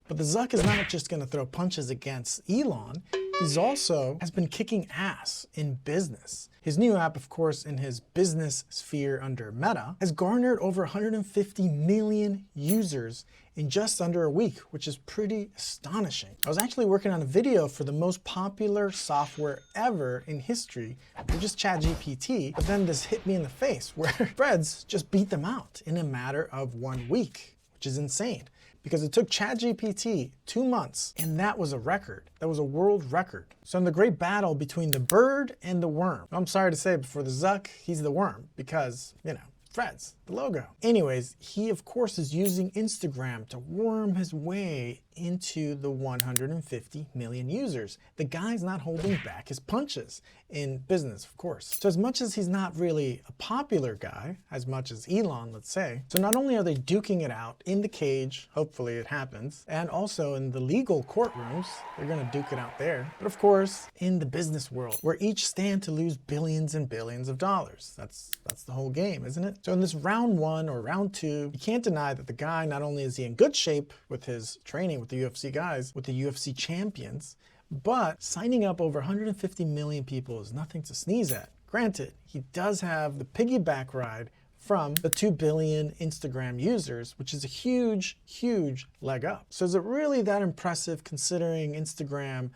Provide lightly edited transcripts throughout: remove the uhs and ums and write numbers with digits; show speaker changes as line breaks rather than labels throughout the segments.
But the Zuck is not just going to throw punches against Elon. He's also has been kicking ass in business. His new app, of course, in his business sphere under Meta, has garnered over 150 million users in just under a week, which is pretty astonishing. I was actually working on a video for the most popular software ever in history, which is ChatGPT, but then this hit me in the face where Threads just beat them out in a matter of 1 week, which is insane. Because it took ChatGPT 2 months, and that was a record. That was a world record. So in the great battle between the bird and the worm, I'm sorry to say, but for the Zuck, he's the worm because, you know, Threads, the logo. Anyways, he of course is using Instagram to worm his way into the 150 million users. The guy's not holding back his punches in business, of course. So as much as he's not really a popular guy, as much as Elon, let's say, so not only are they duking it out in the cage, hopefully it happens, and also in the legal courtrooms, they're gonna duke it out there, but of course, in the business world, where each stand to lose billions and billions of dollars. That's the whole game, isn't it? So in this round 1 or round 2, you can't deny that the guy, not only is he in good shape with his training with the UFC guys, with the UFC champions, but signing up over 150 million people is nothing to sneeze at. Granted, he does have the piggyback ride from the 2 billion Instagram users, which is a huge, huge leg up. So is it really that impressive considering Instagram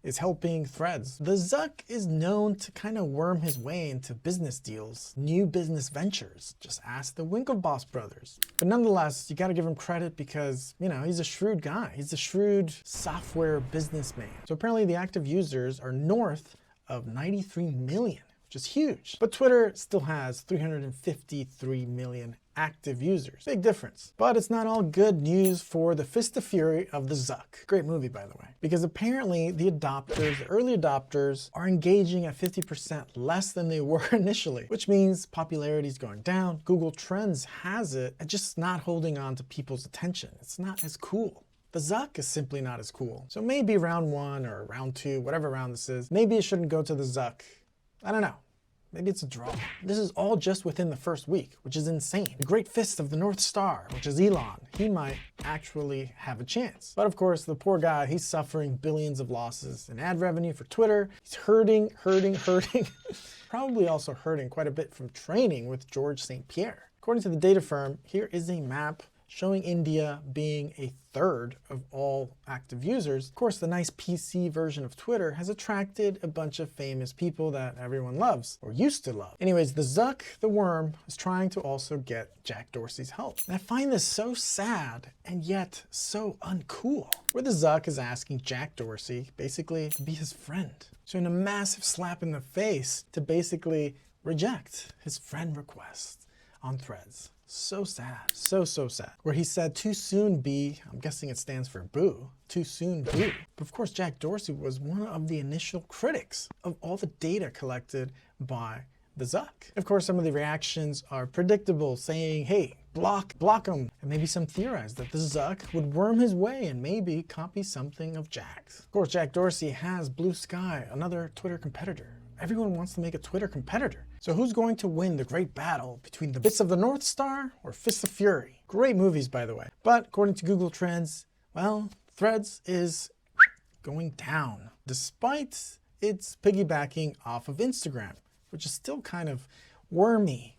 is helping Threads? The Zuck is known to kind of worm his way into business deals, new business ventures. Just ask the Winklevoss brothers. But nonetheless, you gotta give him credit because, you know, he's a shrewd guy. He's a shrewd software businessman. So apparently the active users are north of 93 million, which is huge. But Twitter still has 353 million active users. Big difference. But it's not all good news for the Fist of Fury of the Zuck. Great movie, by the way. Because apparently the adopters, the early adopters, are engaging at 50% less than they were initially, which means popularity is going down. Google Trends has it and just not holding on to people's attention. It's not as cool. The Zuck is simply not as cool. So maybe round 1 or round 2, whatever round this is, maybe it shouldn't go to the Zuck. I don't know. Maybe it's a draw. This is all just within the first week, which is insane. The great fist of the North Star, which is Elon, he might actually have a chance. But of course, the poor guy, he's suffering billions of losses in ad revenue for Twitter. He's hurting. Probably also hurting quite a bit from training with George St. Pierre. According to the data firm, here is a map showing India being a third of all active users. Of course, the nice PC version of Twitter has attracted a bunch of famous people that everyone loves, or used to love. Anyways, the Zuck, the worm, is trying to also get Jack Dorsey's help. And I find this so sad and yet so uncool, where the Zuck is asking Jack Dorsey basically to be his friend. So in a massive slap in the face to basically reject his friend request on Threads. So sad, so sad. Where he said, too soon B, I'm guessing it stands for boo, too soon boo. But of course, Jack Dorsey was one of the initial critics of all the data collected by the Zuck. Of course, some of the reactions are predictable, saying, hey, block him. And maybe some theorized that the Zuck would worm his way and maybe copy something of Jack's. Of course, Jack Dorsey has Blue Sky, another Twitter competitor. Everyone wants to make a Twitter competitor. So who's going to win the great battle between the Fists of the North Star or Fists of Fury? Great movies, by the way. But according to Google Trends, well, Threads is going down, despite its piggybacking off of Instagram, which is still kind of wormy,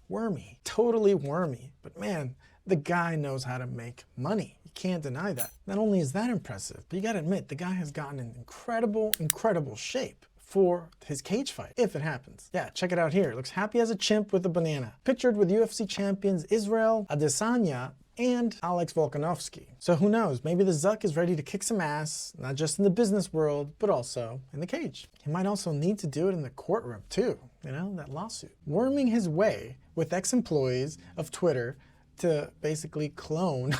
totally wormy. But man, the guy knows how to make money. You can't deny that. Not only is that impressive, but you gotta admit, the guy has gotten in incredible shape for his cage fight, if it happens. Yeah, check it out here. Looks happy as a chimp with a banana. Pictured with UFC champions Israel Adesanya and Alex Volkanovski. So who knows, maybe the Zuck is ready to kick some ass, not just in the business world, but also in the cage. He might also need to do it in the courtroom too, you know, that lawsuit. Worming his way with ex-employees of Twitter to basically clone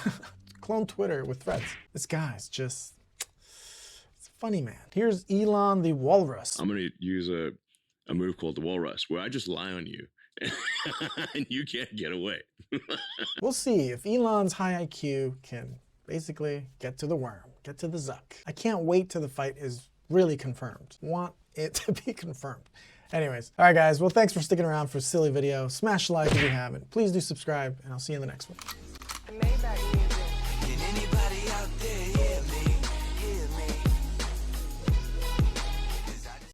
Twitter with Threads. This guy's just, funny man. Here's Elon the Walrus.
I'm going to use a move called the Walrus, where I just lie on you and you can't get away.
We'll see if Elon's high IQ can basically get to the worm, get to the Zuck. I can't wait till the fight is really confirmed. Want it to be confirmed. Anyways, all right guys, well thanks for sticking around for a silly video. Smash a like if you haven't. Please do subscribe and I'll see you in the next one.